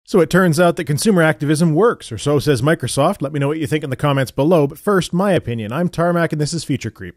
So it turns out that consumer activism works, or so says Microsoft. Let me know what you think in the comments below, but first, my opinion. I'm Tarmack and this is Feature Creep.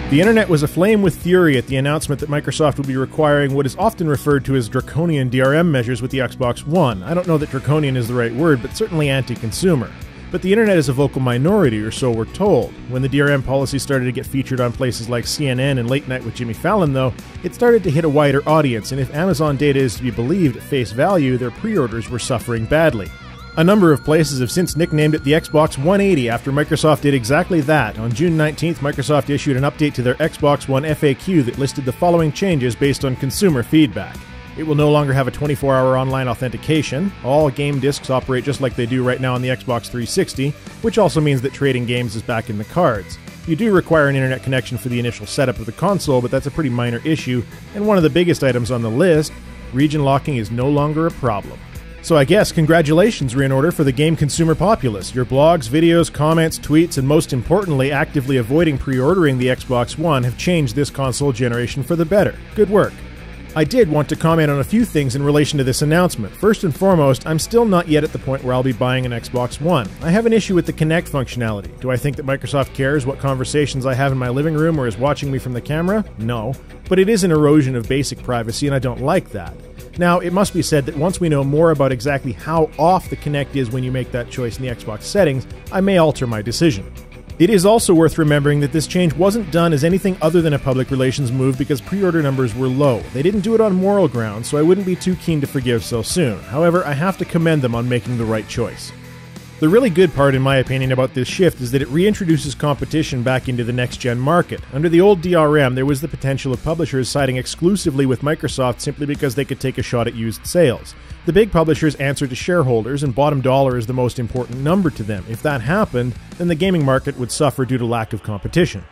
The internet was aflame with fury at the announcement that Microsoft would be requiring what is often referred to as draconian DRM measures with the Xbox One. I don't know that draconian is the right word, but certainly anti-consumer. But the internet is a vocal minority, or so we're told. When the DRM policy started to get featured on places like CNN and Late Night with Jimmy Fallon, though, it started to hit a wider audience, and if Amazon data is to be believed at face value, their pre-orders were suffering badly. A number of places have since nicknamed it the Xbox 180 after Microsoft did exactly that. On June 19th, Microsoft issued an update to their Xbox One FAQ that listed the following changes based on consumer feedback. It will no longer have a 24-hour online authentication. All game discs operate just like they do right now on the Xbox 360, which also means that trading games is back in the cards. You do require an internet connection for the initial setup of the console, but that's a pretty minor issue, and one of the biggest items on the list, region locking is no longer a problem. So I guess congratulations, Reorder, for the game consumer populace. Your blogs, videos, comments, tweets, and most importantly, actively avoiding pre-ordering the Xbox One have changed this console generation for the better. Good work. I did want to comment on a few things in relation to this announcement. First and foremost, I'm still not yet at the point where I'll be buying an Xbox One. I have an issue with the Kinect functionality. Do I think that Microsoft cares what conversations I have in my living room or is watching me from the camera? No. But it is an erosion of basic privacy, and I don't like that. Now, it must be said that once we know more about exactly how off the Kinect is when you make that choice in the Xbox settings, I may alter my decision. It is also worth remembering that this change wasn't done as anything other than a public relations move because pre-order numbers were low. They didn't do it on moral grounds, so I wouldn't be too keen to forgive so soon. However, I have to commend them on making the right choice. The really good part, in my opinion, about this shift is that it reintroduces competition back into the next-gen market. Under the old DRM, there was the potential of publishers siding exclusively with Microsoft simply because they could take a shot at used sales. The big publishers answer to shareholders, and bottom dollar is the most important number to them. If that happened, then the gaming market would suffer due to lack of competition.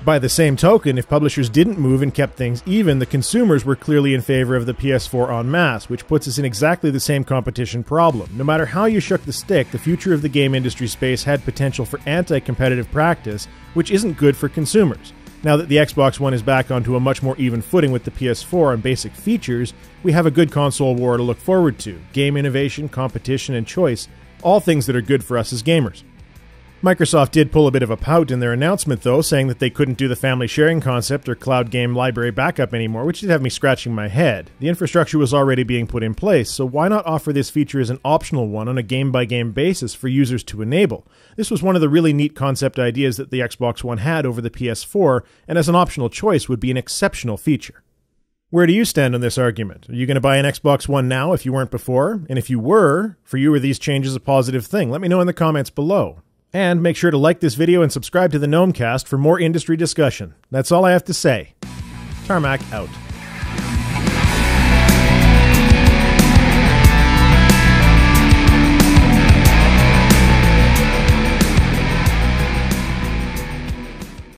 By the same token, if publishers didn't move and kept things even, the consumers were clearly in favor of the PS4 en masse, which puts us in exactly the same competition problem. No matter how you shook the stick, the future of the game industry space had potential for anti-competitive practice, which isn't good for consumers. Now that the Xbox One is back onto a much more even footing with the PS4 on basic features, we have a good console war to look forward to. Game innovation, competition, and choice, all things that are good for us as gamers. Microsoft did pull a bit of a pout in their announcement, though, saying that they couldn't do the family sharing concept or cloud game library backup anymore, which did have me scratching my head. The infrastructure was already being put in place, so why not offer this feature as an optional one on a game-by-game basis for users to enable? This was one of the really neat concept ideas that the Xbox One had over the PS4, and as an optional choice would be an exceptional feature. Where do you stand on this argument? Are you going to buy an Xbox One now if you weren't before? And if you were, for you are these changes a positive thing? Let me know in the comments below. And make sure to like this video and subscribe to the Gnomecast for more industry discussion. That's all I have to say. Tarmack out.